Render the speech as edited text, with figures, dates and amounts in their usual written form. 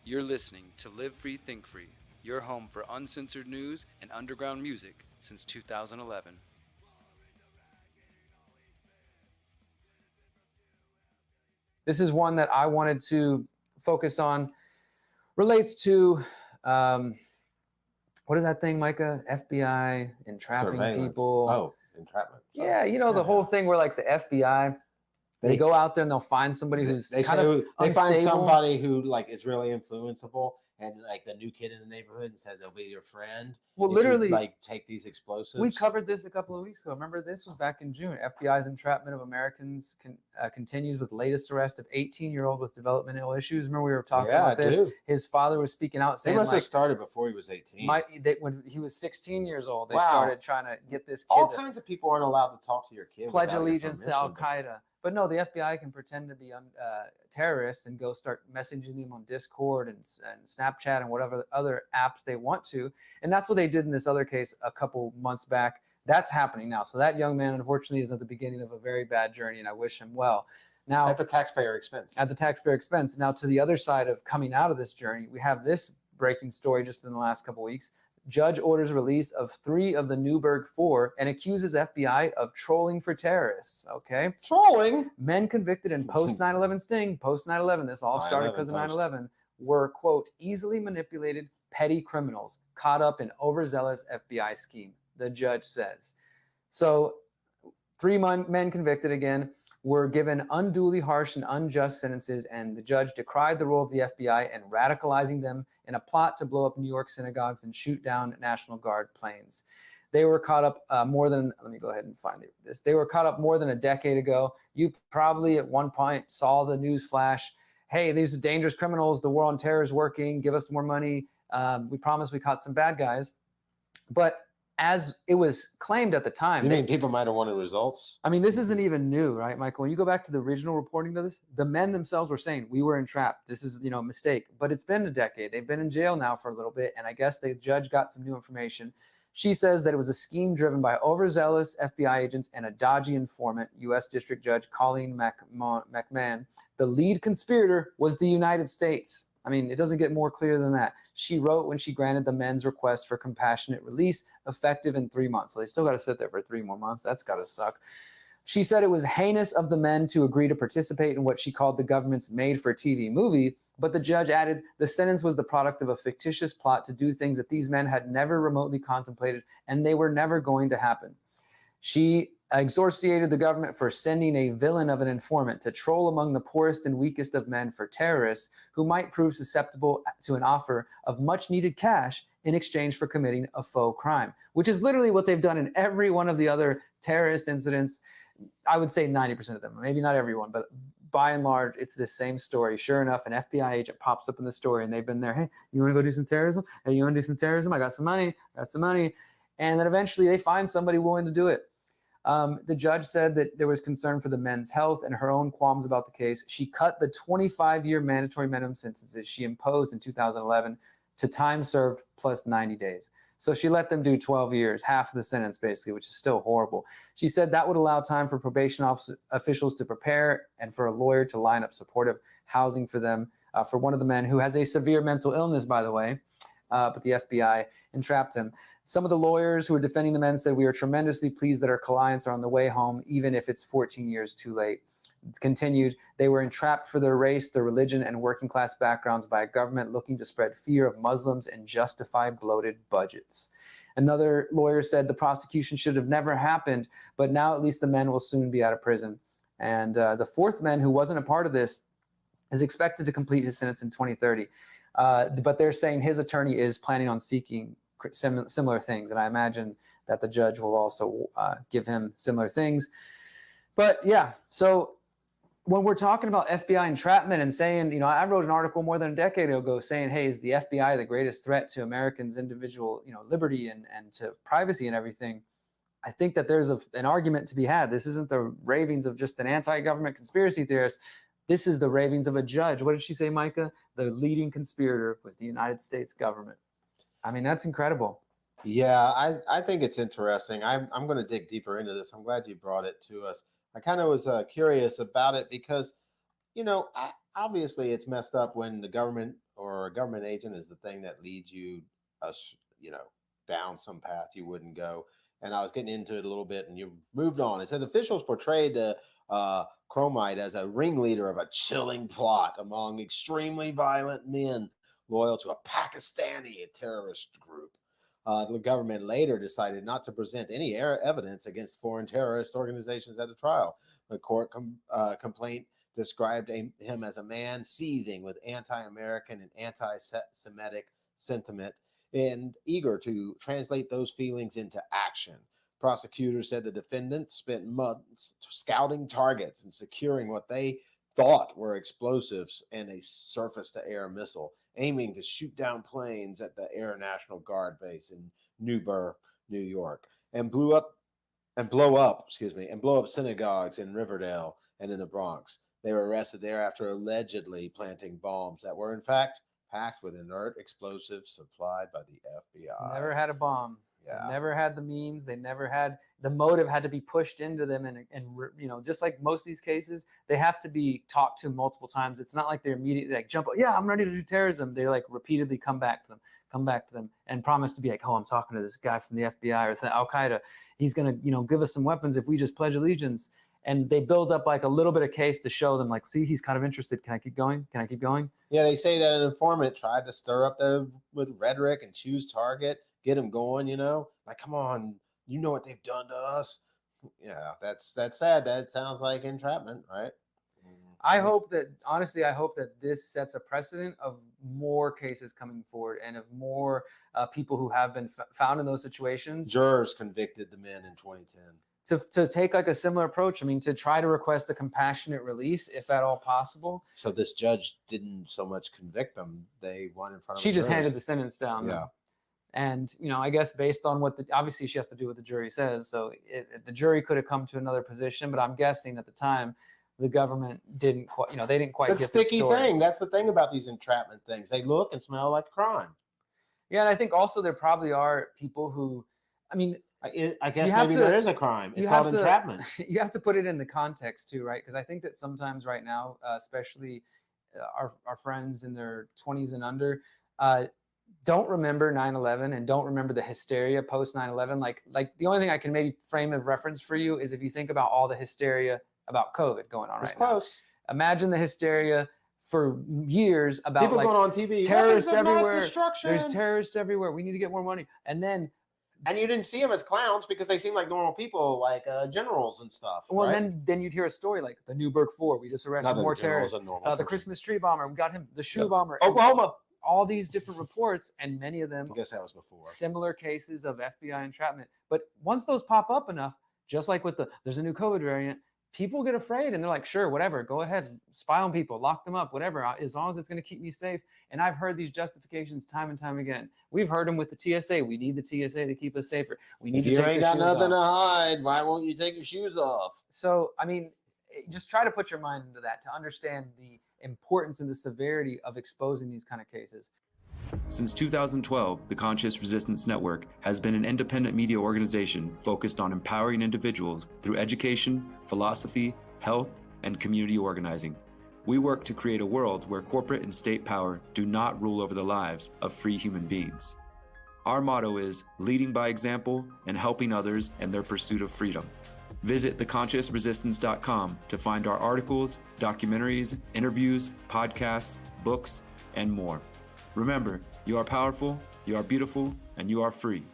You're listening to Live Free, Think Free, your home for uncensored news and underground music since 2011. This is one that I wanted to focus on. Relates to, what is that thing, Micah? FBI entrapping Surveillance. people. Oh, entrapment. Sorry. Yeah, you know, the whole thing where like the FBI, they go out there and they'll find somebody who's they kind of they find unstable. somebody who like is really influenceable, and like the new kid in the neighborhood, and said they'll be your friend. Well, if literally, you, like take these explosives. We covered this a couple of weeks ago. Remember, this was back in June. FBI's entrapment of Americans continues with layest arrest of 18-year-old with developmental issues. Remember, we were talking about this. His father was speaking out saying, "He must have started before he was 18. When he was 16 years old, they started trying to get this kid. All kinds of people aren't allowed to talk to your kid. Pledge allegiance to Al Qaeda. But no, the FBI can pretend to be terrorists and go start messaging them on Discord and Snapchat and whatever other apps they want to. And that's what they did in this other case a couple months back. That's happening now. So that young man, unfortunately, is at the beginning of a very bad journey, and I wish him well. Now, at the taxpayer expense. At the taxpayer expense. Now, to the other side of coming out of this journey, we have this breaking story just in the last couple of weeks. Judge orders release of 3 of the Newburgh 4 and accuses FBI of trolling for terrorists. Okay. Trolling? Men convicted in post 9/11 sting, post 9/11, this all started because of 9/11, were, quote, easily manipulated petty criminals caught up in overzealous FBI scheme, the judge says. So 3 men convicted again were given unduly harsh and unjust sentences, and the judge decried the role of the FBI in radicalizing them in a plot to blow up New York synagogues and shoot down National Guard planes. They were caught up let me go ahead and find this. They were caught up more than a decade ago. You probably at one point saw the news flash, hey, these are dangerous criminals, the war on terror is working, give us more money. We promise we caught some bad guys. But as it was claimed at the time. You mean people might have wanted results? I mean, this isn't even new, right, Michael? When you go back to the original reporting of this, the men themselves were saying, we were entrapped. This is, a mistake. But it's been a decade. They've been in jail now for a little bit, and I guess the judge got some new information. She says that it was a scheme driven by overzealous FBI agents and a dodgy informant, U.S. District Judge Colleen McMahon. The lead conspirator was the United States. I mean, it doesn't get more clear than that. She wrote when she granted the men's request for compassionate release, effective in 3 months. So they still got to sit there for 3 more months. That's got to suck. She said it was heinous of the men to agree to participate in what she called the government's made-for-TV movie, but the judge added the sentence was the product of a fictitious plot to do things that these men had never remotely contemplated, and they were never going to happen. She exorciated the government for sending a villain of an informant to troll among the poorest and weakest of men for terrorists who might prove susceptible to an offer of much-needed cash in exchange for committing a faux crime, which is literally what they've done in every one of the other terrorist incidents. I would say 90% of them, maybe not everyone, but by and large, it's the same story. Sure enough, an FBI agent pops up in the story, and they've been there. Hey, you want to go do some terrorism? Hey, you want to do some terrorism? I got some money. And then eventually they find somebody willing to do it. The judge said that there was concern for the men's health and her own qualms about the case. She cut the 25-year mandatory minimum sentences she imposed in 2011 to time served plus 90 days. So she let them do 12 years, half of the sentence basically, which is still horrible. She said that would allow time for probation officials to prepare and for a lawyer to line up supportive housing for them, for one of the men who has a severe mental illness, by the way, but the FBI entrapped him. Some of the lawyers who were defending the men said, we are tremendously pleased that our clients are on the way home, even if it's 14 years too late. It continued, they were entrapped for their race, their religion, and working class backgrounds by a government looking to spread fear of Muslims and justify bloated budgets. Another lawyer said the prosecution should have never happened, but now at least the men will soon be out of prison. And the fourth man, who wasn't a part of this, is expected to complete his sentence in 2030. But they're saying his attorney is planning on seeking similar things, and I imagine that the judge will also give him similar things. But yeah, so when we're talking about FBI entrapment and saying, I wrote an article more than a decade ago saying, hey, is the FBI the greatest threat to Americans' individual, liberty and to privacy and everything? I think that there's an argument to be had. This isn't the ravings of just an anti-government conspiracy theorist. This is the ravings of a judge. What did she say, Micah? The leading conspirator was the United States government. I mean, that's incredible. Yeah, I think it's interesting. I'm going to dig deeper into this. I'm glad you brought it to us. I kind of was curious about it because, obviously it's messed up when the government or a government agent is the thing that leads you, you know, down some path you wouldn't go. And I was getting into it a little bit, and you moved on. It said officials portrayed the Chromite as a ringleader of a chilling plot among extremely violent men loyal to a Pakistani terrorist group. The government later decided not to present any evidence against foreign terrorist organizations at the trial. The court complaint described him as a man seething with anti-American and anti-Semitic sentiment and eager to translate those feelings into action. Prosecutors said the defendant spent months scouting targets and securing what they thought were explosives and a surface-to-air missile, aiming to shoot down planes at the Air National Guard base in Newburgh, New York, and blow up synagogues in Riverdale and in the Bronx. They were arrested there after allegedly planting bombs that were in fact packed with inert explosives supplied by the FBI. Never had a bomb. Yeah. They never had the means. They never had the motive had to be pushed into them. And you know, just like most of these cases, they have to be talked to multiple times. It's not like they're immediately like jump. Yeah, I'm ready to do terrorism. They like repeatedly come back to them and promise to be like, oh, I'm talking to this guy from the FBI or Al Qaeda. He's going to, you know, give us some weapons if we just pledge allegiance. And they build up like a little bit of case to show them like, see, he's kind of interested. Can I keep going? Can I keep going? Yeah, they say that an informant tried to stir up with rhetoric and choose target, get them going, you know, like, come on, you know what they've done to us. Yeah, that's sad. That sounds like entrapment, right? I hope that, honestly, I hope that this sets a precedent of more cases coming forward and of more people who have been found in those situations. Jurors convicted the men in 2010. To take like a similar approach. I mean, to try to request a compassionate release, if at all possible. So this judge didn't so much convict them. They won in front of She just handed the sentence down. Yeah. And, you know, I guess based on what obviously she has to do what the jury says. So the jury could have come to another position, but I'm guessing at the time the government didn't quite, you know, they didn't quite get the sticky story. thing. That's the thing about these entrapment things. They look and smell like a crime. Yeah. And I think also there probably are people who, I mean, I guess maybe there is a crime. It's called entrapment. You have to put it in the context too, right? Because I think that sometimes right now, especially our friends in their 20s and under, don't remember 9/11 and don't remember the hysteria post 9/11. Like the only thing I can maybe frame of reference for you is if you think about all the hysteria about COVID going on right now. Imagine the hysteria for years about people like going on TV, terrorists everywhere. Mass destruction. There's terrorists everywhere. We need to get more money. And you didn't see them as clowns because they seem like normal people, like generals and stuff. Well, right? then you'd hear a story like the Newburgh 4. We just arrested more terrorists. The Christmas tree bomber. We got him. The shoe bomber. Oklahoma. All these different reports, and many of them. I guess that was before. Similar cases of FBI entrapment. But once those pop up enough, just like with there's a new COVID variant, people get afraid and they're like, sure, whatever, go ahead, spy on people, lock them up, whatever, as long as it's going to keep me safe. And I've heard these justifications time and time again. We've heard them with the TSA. We need the TSA to keep us safer. We need if to you take ain't got nothing to hide, why won't you take your shoes off? So, I mean, just try to put your mind into that to understand the importance and the severity of exposing these kind of cases. Since 2012, the Conscious Resistance Network has been an independent media organization focused on empowering individuals through education, philosophy, health, and community organizing. We work to create a world where corporate and state power do not rule over the lives of free human beings. Our motto is leading by example and helping others in their pursuit of freedom. Visit theconsciousresistance.com to find our articles, documentaries, interviews, podcasts, books, and more. Remember, you are powerful, you are beautiful, and you are free.